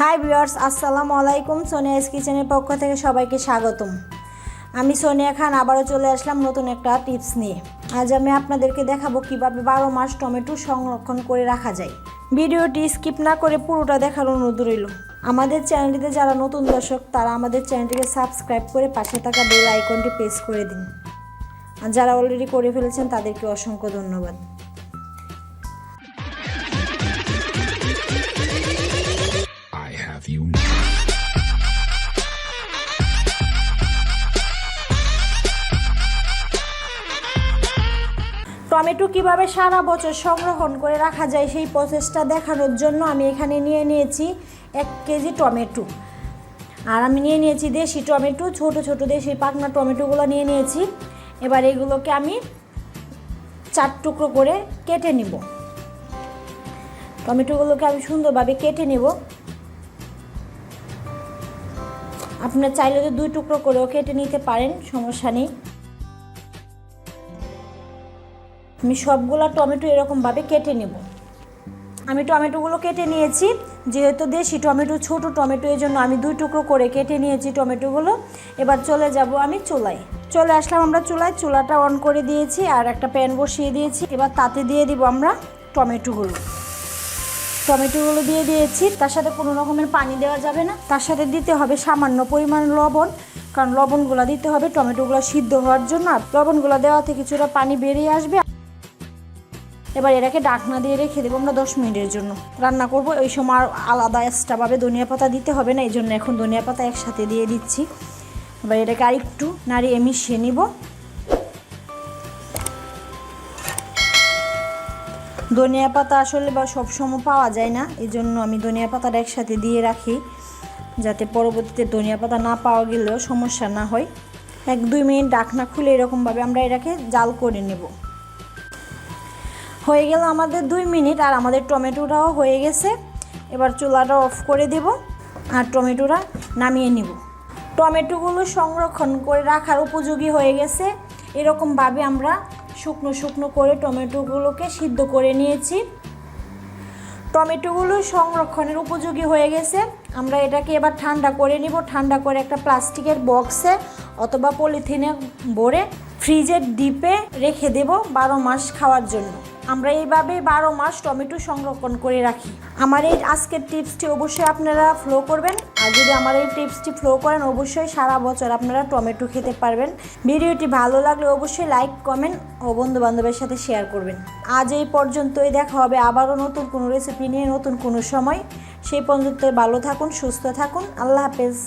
Hi viewers, আসসালামু আলাইকুম। সোনিয়াস কিচেনের পক্ষ থেকে সবাইকে স্বাগতম। আমি সোনিয়া খান আবারও চলে আসলাম নতুন একটা টিপস নিয়ে। আজ আমি আপনাদেরকে দেখাবো কিভাবে 12 মাস টমেটো সংরক্ষণ করে রাখা যায়। ভিডিওটি স্কিপ না করে পুরোটা দেখার অনুরোধ রইল। আমাদের চ্যানেলটিতে যারা নতুন দর্শক তারা আমাদের চ্যানেলটিকে সাবস্ক্রাইব করে পাশে থাকা বেল আইকনটি প্রেস করে দিন। আর যারা অলরেডি করে ফেলেছেন তাদেরকে অসংখ্য ধন্যবাদ। টমেটো কিভাবে সারা বছর সংরক্ষণ করে রাখা যায় সেই প্রসেসটা দেখানোর জন্য আমি এখানে নিয়ে নিয়েছি 1 কেজি টমেটো। আর আমি নিয়ে নিয়েছি দেশি টমেটো, ছোট ছোট দেশি পাকনা টমেটোগুলো নিয়ে নিয়েছি। এবার এগুলোকে আমি 4 টুকরো করে কেটে নিব। টমেটোগুলোকে আমি সুন্দরভাবে কেটে নেব। আপনারা চাইলে তো 2 টুকরো করেও কেটে নিতে পারেন, সমস্যা নেই। আমি সবগুলা টমেটো এরকমভাবে কেটে নেব। আমি টমেটোগুলো কেটে নিয়েছি, যেহেতু দেশি টমেটো ছোট টমেটো এই জন্য আমি 2 টুকরো করে কেটে নিয়েছি টমেটোগুলো। এবার চলে যাব আমি চুলায়। চলে আসলাম আমরা চুলায়, চুলাটা অন করে দিয়েছি আর একটা প্যান বসিয়ে দিয়েছি। এবার তাতে দিয়ে দিব আমরা টমেটোগুলো দিয়ে দিয়েছি। তার সাথে কোনো রকমের পানি দেওয়া যাবে না, তার সাথে দিতে হবে সামান্য পরিমাণ লবণ, কারণ লবণগুলো দিতে হবে টমেটোগুলো সিদ্ধ হওয়ার জন্য। আর লবণগুলো দেওয়াতে কিছুটা পানি বেরিয়ে আসবে। এবার এটাকে ঢাকনা দিয়ে রেখে দেবো আমরা 10 মিনিটের জন্য। রান্না করব ওই সময় আলাদা এক্সট্রাভাবে ধনিয়া পাতা দিতে হবে না, এই জন্য এখন ধনিয়া পাতা একসাথে দিয়ে দিচ্ছি। এবার এটাকে আরেকটু নাড়িয়ে মিশিয়ে নিব। ধনিয়া পাতা আসলে বা সবসময় পাওয়া যায় না, এই জন্য আমি ধনিয়া পাতাটা একসাথে দিয়ে রাখি, যাতে পরবর্তীতে ধনিয়া পাতা না পাওয়া গেলেও সমস্যা না হয়। 1-2 মিনিট ঢাকনা খুলে এরকমভাবে আমরা এটাকে জাল করে নেব। হয়ে গেল আমাদের 2 মিনিট, আর আমাদের টমেটোটাও হয়ে গেছে। এবার চুলাটা অফ করে দেব আর টমেটোটা নামিয়ে নিব। টমেটোগুলো সংরক্ষণ করে রাখার উপযোগী হয়ে গেছে। এরকমভাবে আমরা শুকনো শুকনো করে টমেটোগুলোকে সিদ্ধ করে নিয়েছি। টমেটোগুলো সংরক্ষণের উপযোগী হয়ে গেছে। আমরা এটাকে এবার ঠান্ডা করে নিব। ঠান্ডা করে একটা প্লাস্টিকের বক্সে অথবা পলিথিনে ভরে ফ্রিজের ডিপে রেখে দেব 12 মাস খাওয়ার জন্য। আমরা এইভাবে 12 মাস টমেটো সংরক্ষণ করে রাখি। আমার এই আজকের টিপসটি অবশ্যই আপনারা ফলো করবেন। আর যদি আমার এই টিপসটি ফলো করেন অবশ্যই সারা বছর আপনারা টমেটো খেতে পারবেন। ভিডিওটি ভালো লাগলে অবশ্যই লাইক, কমেন্ট ও বন্ধুবান্ধবের সাথে শেয়ার করবেন। আজ এই পর্যন্তই, দেখা হবে আবারও নতুন কোনো রেসিপি নিয়ে নতুন কোনো সময়। সেই পর্যন্ত ভালো থাকুন, সুস্থ থাকুন। আল্লাহ হাফেজ।